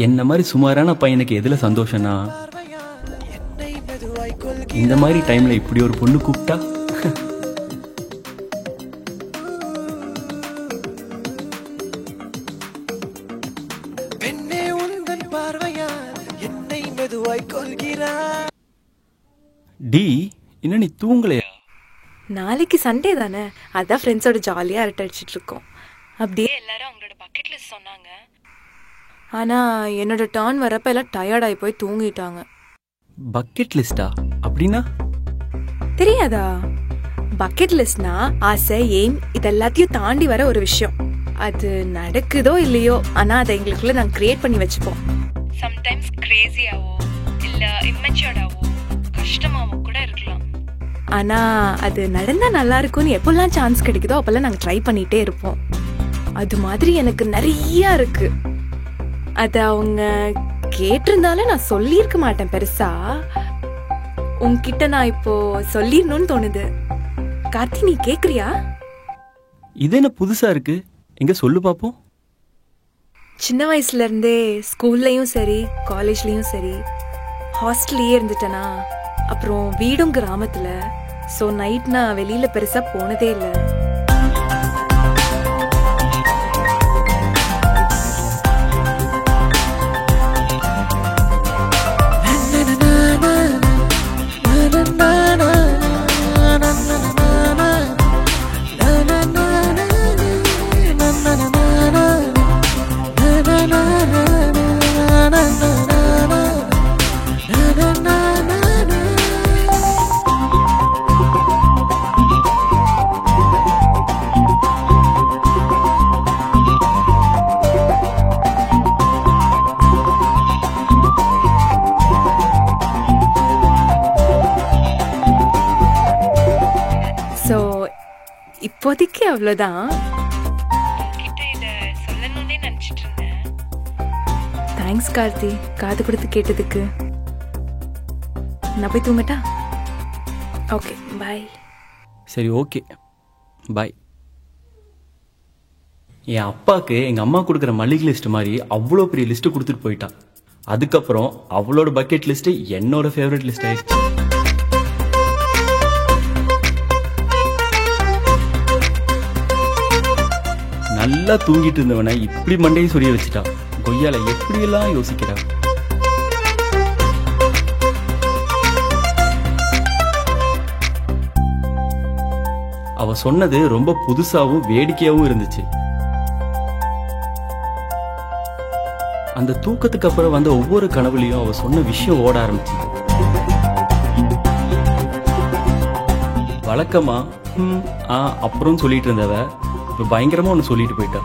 என்ன மாதிரி சுமாரான பையனுக்கு எதுல சந்தோஷம்னா, இந்த மாதிரி டைம்ல இப்படி ஒரு பொண்ணு கூப்பிட்டா டி என்ன நீ தூங்கலையா? நாளைக்கு சண்டே தானே, அதான் ஃப்ரெண்ட்ஸோட ஜாலியாக அரட்டை அடிச்சிட்டு இருக்கோம். அப்படியே எல்லாரும் அவங்களோட பக்கெட் லிஸ்ட் சொன்னாங்க. ஆனால் என்னோட டர்ன் வரப்ப எல்லாம் டயர்டாகி போய் தூங்கிட்டாங்க. பக்கெட் லிஸ்டா அப்படின்னா? தெரியாதா? பக்கெட் லிஸ்ட்னா ஆசை, எய்ம் இது எல்லாத்தையும் தாண்டி வர ஒரு விஷயம். அது நடக்குதோ இல்லையோ, ஆனால் அதை எங்களுக்குள்ள நாங்கள் கிரியேட் பண்ணி வச்சுப்போம். சம்டைம்ஸ் கிரேசியாவோ இல்லை இம்மெச்சூர்டாவோ கஷ்டமாவோ கூட இருக்கலாம். ஆனால் அது நடந்தால் நல்லா இருக்கும்னு எப்போல்லாம் சான்ஸ் கிடைக்குதோ அப்போல்லாம் நாங்கள் ட்ரை பண்ணிகிட்டே இருப்போம். அது மாதிரி எனக்கு நிறையா இருக்கு. அதை அவங்க கேட்டிருந்தாலும் நான் சொல்லியிருக்க மாட்டேன் பெருசா. உன்கிட்ட நான் இப்போ சொல்லிடணும்னு தோணுது. கார்த்தி, நீ கேட்குறியா? இது என்ன புதுசா இருக்கு? எங்க சொல்லு பாப்போம். சின்ன வயசுல இருந்தே ஸ்கூல்லையும் சரி காலேஜ்லேயும் சரி ஹாஸ்டல்லையே இருந்துட்டேனா. அப்புறம் வீடும் கிராமத்தில். ஸோ நைட் நான் வெளியில் பெருசாக போனதே இல்லை. ஸோ இப்போதைக்கு அவ்வளோதான். தேங்க்ஸ் கார்த்தி, காது கொடுத்து கேட்டதுக்கு. நான் போய் தூங்கட்டா? ஓகே, பாய். சரி, ஓகே, பாய். என் அப்பாவுக்கு எங்கள் அம்மா கொடுக்குற மளிகை லிஸ்ட் மாதிரி அவ்வளோ பெரிய லிஸ்ட்டு கொடுத்துட்டு போயிட்டான். அதுக்கப்புறம் அவளோட பக்கெட் லிஸ்ட்டு என்னோட ஃபேவரட் லிஸ்ட் ஆயிடுச்சு. நல்லா தூங்கிட்டு இருந்தவனை இப்படி மண்டையை சொரிய வச்சுட்டா. கொய்யால எப்படியெல்லாம் யோசிக்கிறா. அவ சொன்னது ரொம்ப புதுசாவும் வேடிக்கையாவும் இருந்துச்சு. அந்த தூக்கத்துக்கு அப்புறம் வந்த ஒவ்வொரு கனவுலையும் அவ சொன்ன விஷயம் ஓட ஆரம்பிச்சு. வழக்கமா அப்புறம் சொல்லிட்டு இருந்தவ இப்ப பயங்கரமா ஒன்று சொல்லிட்டு போயிட்டா.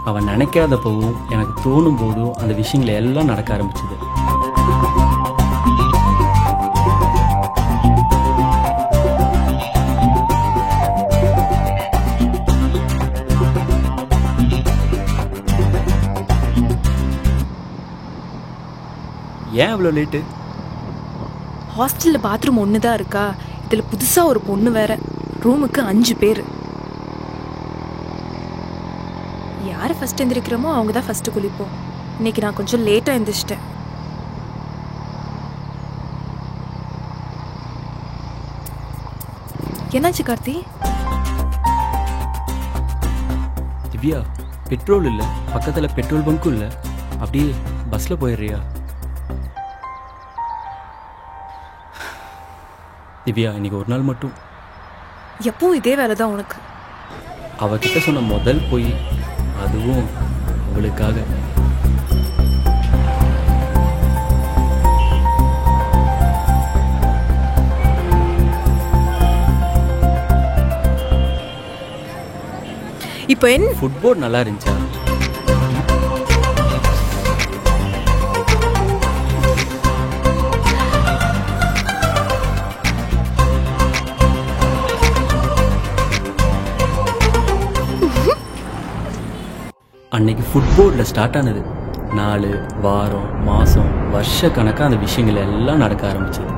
அவன் நினைக்காதப்பவும் எனக்கு தோணும் போதும் அந்த விஷயங்கள் எல்லாம் நடக்க ஆரம்பிச்சது. ஏன் அவ்வளோ லேட்டு? ஹாஸ்டலில் பாத்ரூம் ஒன்று தான் இருக்கா, இதில் புதுசாக ஒரு பொண்ணு வேற. ரூமுக்கு 5 பேர். யாரை ஃபர்ஸ்ட் எந்திரிக்கிறோமோ அவங்க தான் ஃபர்ஸ்ட் குளிப்போம். இன்னைக்கு நான் கொஞ்சம் லேட்டாக எந்திரிச்சிட்டேன். என்னாச்சு கார்த்தி? திவ்யா, பெட்ரோல் இல்லை, பக்கத்தில் பெட்ரோல் பங்க்கும் இல்லை. அப்படியே பஸ்ஸில் போயிடுறியா? திவ்யா, இன்னைக்கு ஒரு நாள் மட்டும். எப்பவும் இதே வேலை தான் உனக்கு. அவகிட்ட சொன்ன முதல் போய், அதுவும் அவளுக்காக. இப்போ என்ன? ஃபுட்போர்ட் நல்லா இருந்துச்சா? அன்னைக்கு ஃபுட்போர்டில் ஸ்டார்ட் ஆனது. நாள், வாரம், மாதம், வருஷ கணக்காக அந்த விஷயங்கள் எல்லாம் நடக்க ஆரம்பிச்சது.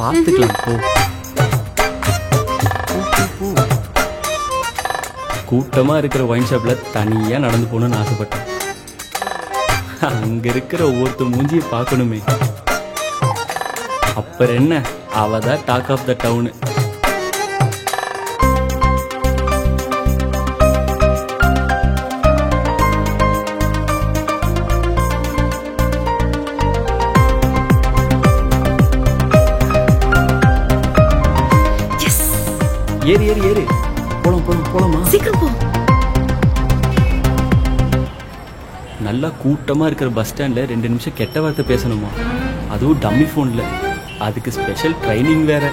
பார்த்துக்கலாம் போ. கூட்டமா இருக்கிற ஒயின் ஷாப்ல தனியா நடந்து போகணும்னு ஆசைப்பட்டேன். அங்க இருக்கிற ஒவ்வொருத்த மூஞ்சியை பார்க்கணுமே. அப்புறம் என்ன, அவதான் டாக் ஆஃப் த டவுன். ஏறு ஏறு ஏறு, போலாமா? சீக்கிரம் போ. நல்லா கூட்டமா இருக்கிற பஸ் ஸ்டாண்ட்ல 2 நிமிஷம் கெட்ட வார்த்தை பேசணுமா? அதுவும் டம்மி போன்ல. அதுக்கு ஸ்பெஷல் ட்ரைனிங் வேற.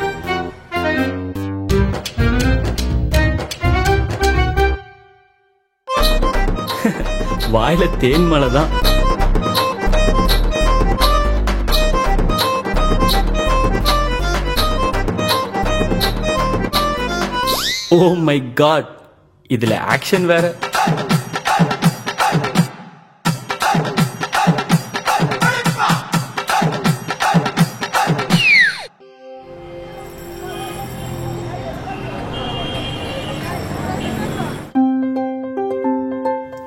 வாயில தேன் மலை தான். ஓ மை காட், இதுல ஆக்ஷன் வேற.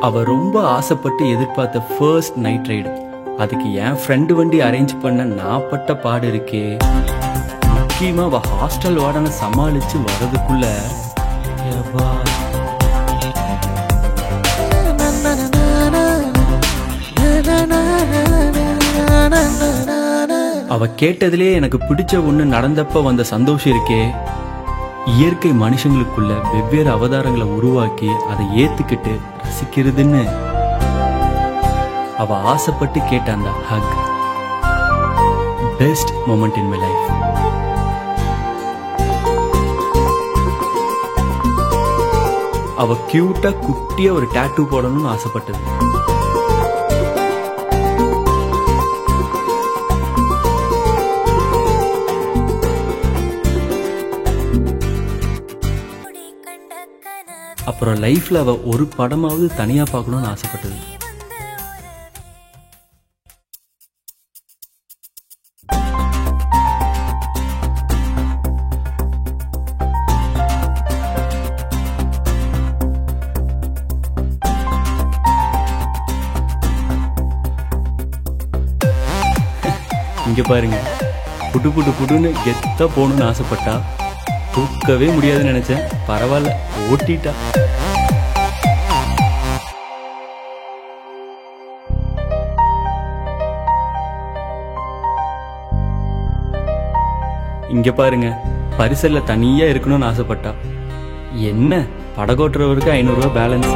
அவ ரொம்ப ஆசைப்பட்டு எதிர்பார்த்த ஃபர்ஸ்ட் நைட் ரைடு. அதுக்கு என் ஃப்ரெண்டு வண்டி அரேஞ்ச் பண்ண நான் பட்ட பாடு இருக்கே. முக்கியமா அவ ஹாஸ்டல் வார்டனை சமாளிச்சு வர்றதுக்குள்ள அவ கேட்டதிலே எனக்கு பிடிச்ச ஒண்ணு நடந்தப்ப வந்த சந்தோஷம் இருக்கே. இயற்கை மனுஷங்களுக்குள்ள வெவ்வேறு அவதாரங்களை உருவாக்கி அதை ஏத்துக்கிட்டு ரசிக்கிறதுன்னு அவ ஆசைப்பட்டு கேட்ட அந்த hug, best moment in my life. அவ கியூட்டா குட்டியா ஒரு டாட்டூ போடணும்னு ஆசைப்பட்டது. அப்புறம் லைஃப்ல அவ ஒரு படமாவது தனியா பார்க்கணும்னு ஆசைப்பட்டது. இங்க பாருங்க, புடு புடு புடுன்னு கெத்தா போகணும்னு ஆசைப்பட்டா. தூக்கவே முடியாதுன்னு நினைச்சேன், பரவாயில்ல ஓட்டிட்டா. இங்க பாருங்க, பரிசல்ல தனியா இருக்கணும்னு ஆசைப்பட்டா. என்ன, படகோட்டுறவருக்கு 500 ரூபாய் பேலன்ஸ்.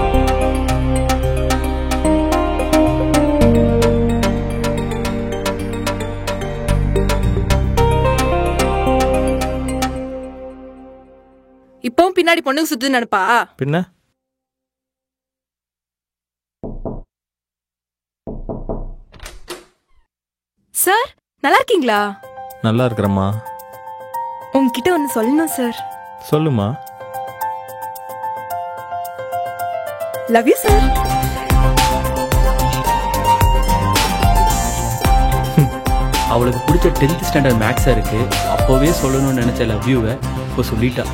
இப்பவும் பின்னாடி பொண்ணுக்கு சுத்து நினைப்பா பின்ன. சார், நல்லா இருக்கீங்களா? நல்லா இருக்கிறம்மா. உங்ககிட்ட ஒன்னு சொல்லணும் சார். சொல்லுமா. Love you sir. அவளுக்கு பிடிச்ச 10th ஸ்டாண்டர்ட் மேக்ஸா இருக்கு. அப்போவே சொல்லணும்னு நினைச்ச லவ் யூவை இப்போ சொல்லிட்டா.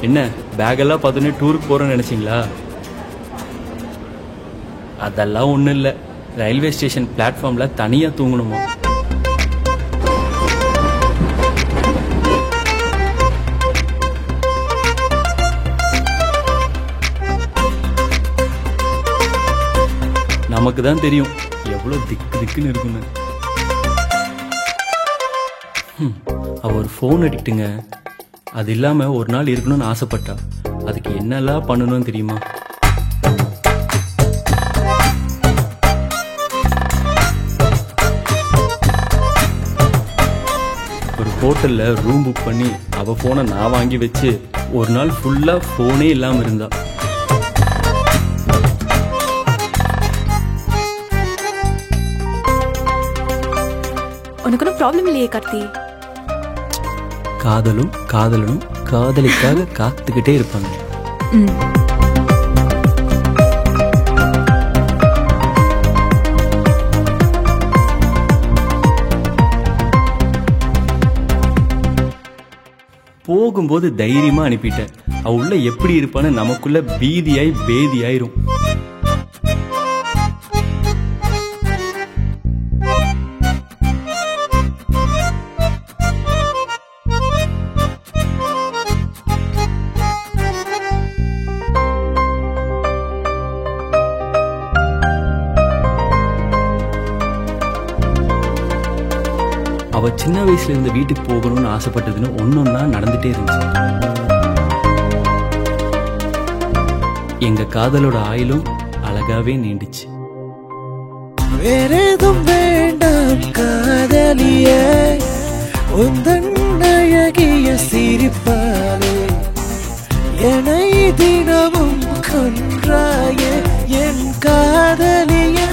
என்ன, பேக்கெல்லாம் பார்த்தோன்னே டூருக்கு போறோம்னு நினைச்சிங்களா? அதெல்லாம் ஒன்றும் இல்லை. ரயில்வே ஸ்டேஷன் பிளாட்ஃபார்ம்ல தனியா தூங்கணுமா? நமக்கு தான் தெரியும் எவ்வளவு திக்கு திக்குன்னு இருக்குன்னு. அவ ஒரு ஃபோன் அடிக்ட்டுங்க. அது இல்லாம ஒரு நாள் இருக்கணும்னு ஆசைப்பட்டா. அதுக்கு என்னெல்லாம் பண்ணணும்னு தெரியுமா? ஒரு ஹோட்டல்ல ரூம் புக் பண்ணி அவ போனை நான் வாங்கி வச்சு ஒரு நாள் ஃபுல்லா போனே இல்லாம இருந்தா. உனக்கு ஒன்றும் ப்ராப்ளம் இல்லையே கார்த்தி? காதலும் காதலனும் காதலிக்காக காத்துக்கிட்டே இருப்பாங்க. போகும்போது தைரியமா அனுப்பிட்டேன். அவ உள்ள எப்படி இருப்பான்னு நமக்குள்ள பீதியாய் பேதியாயிரும். அவ சின்ன வயசுல இருந்த வீட்டுக்கு போகணும்னு ஆசைப்பட்டதுன்னு ஒன்னொன்னா நடந்துட்டே இருந்துச்சு. எங்க காதலோட ஆயுளும் அழகாவே நீண்டுச்சு. வேறேதும் வேண்டாம் காதலியே, உந்தன் அழகிய சிரிப்பாலே என்னை தினமும் கொன்றாயே என் காதலியே.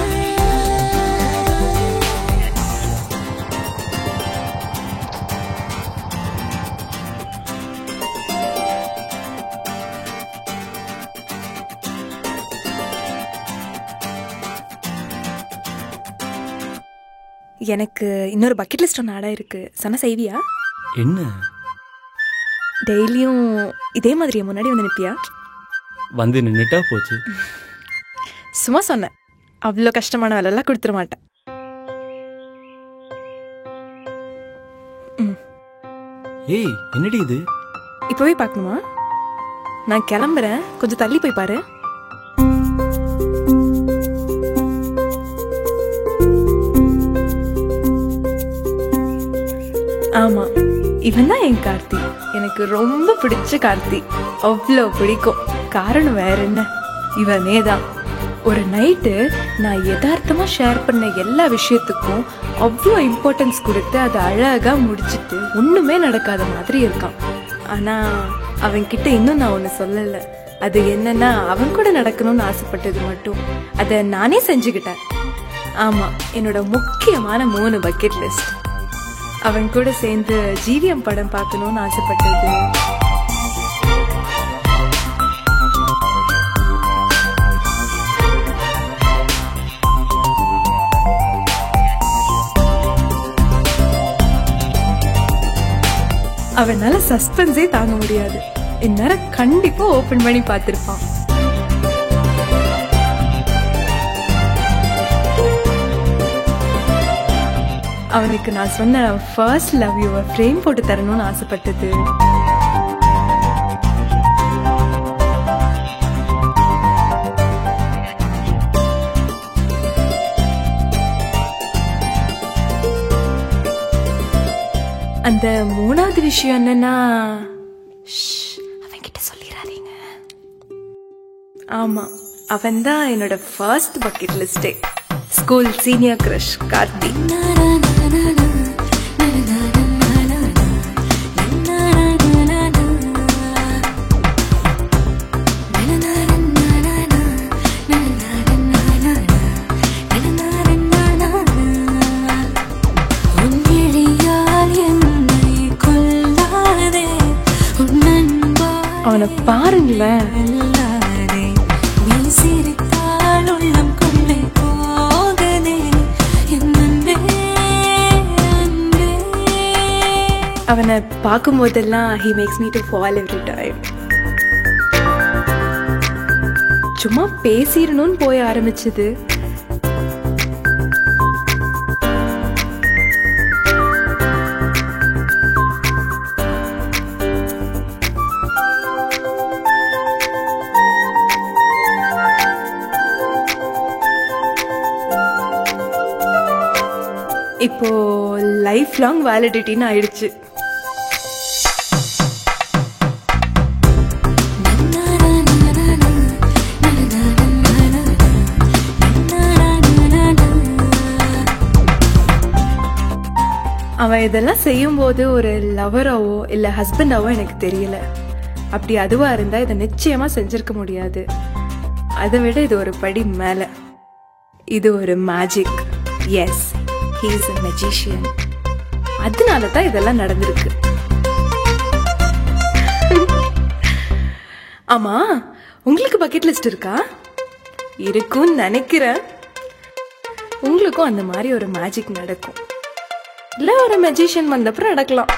எனக்கு இன்னொரு பக்கெட் லிஸ்ட் ஒன்று ஆடா இருக்கு. சொன்ன செய்வியா? என்ன? டெய்லியும் இதே மாதிரி முன்னாடி வந்து நிற்பியா? வந்து நின்னுட்டா போச்சு. சும்மா சொன்னேன். அவ்வளோ கஷ்டமான வேலைலாம் கொடுத்துட மாட்டேன். ஏய், என்னடி இது? இப்போவே பார்க்கணுமா? நான் கிளம்புறேன், கொஞ்சம் தள்ளி போய் பாரு. ஆமா, இவன் தான் என் கார்த்தி. எனக்கு ரொம்ப பிடிச்ச கார்த்தி. அவ்வளோ பிடிக்கும். காரணம் வேற என்ன, இவனே தான். ஒரு நைட்டு நான் யதார்த்தமா ஷேர் பண்ண எல்லா விஷயத்துக்கும் அவ்வளோ இம்பார்ட்டன்ஸ் கொடுத்து அதை அழகா முடிச்சுட்டு ஒண்ணுமே நடக்காத மாதிரி இருக்கான். ஆனா அவன்கிட்ட இன்னும் நான் ஒண்ணு சொல்லல. அது என்னன்னா, அவன் கூட நடக்கணும்னு ஆசைப்பட்டது மட்டும் அதை நானே செஞ்சுக்கிட்டேன். ஆமா, என்னோட முக்கியமான 3 பக்கெட் லிஸ்ட். அவன் கூட சேர்ந்து ஜிவிஎம் படம் பார்க்கணும்னு ஆசைப்பட்டது, அவனால சஸ்பென்ஸே தாங்க முடியாது. இந்நேரம் கண்டிப்பா ஓபன் பண்ணி பார்த்திருப்பான். அவனுக்கு நான் சொன்ன ஃபர்ஸ்ட் லவ் யூ ஃப்ரேம் போட்டு தரணும்னு ஆசைப்பட்டது, அந்த 3வது விஷயம் என்னன்னா, அவன்கிட்ட சொல்லிடாதீங்க. ஆமா, அவன் தான் என்னோட ஃபர்ஸ்ட் பக்கெட் லிஸ்டே. School senior crush Karthi. அவனை பாருங்களேன். அவனை பார்க்கும் போதெல்லாம் he makes me to fall every time. சும்மா பேசிடணும்னு போய் ஆரம்பிச்சது இப்போ லைஃப் லாங் வேலிடிட்டின்னு ஆயிடுச்சு. அவன் இதெல்லாம் செய்யும் போது ஒரு லவராவோ இல்ல ஹஸ்பண்டாவோ எனக்கு தெரியல. அப்படி அதுவா இருந்தா இதை நிச்சயமா செஞ்சிருக்க முடியாது. அதை விட இது ஒரு படி மேல. இது ஒரு magic. Yes, he is a magician. அதனால தான் இதெல்லாம் நடந்திருக்கு. ஆமா, உங்களுக்கு பக்கெட் லிஸ்ட் இருக்கா? இருக்கும்னு நினைக்கிறேன். உங்களுக்கும் அந்த மாதிரி ஒரு மேஜிக் நடக்கும், இல்ல ஒரு மெஜிஷியன் வந்தப்பறம் நடக்கலாம்.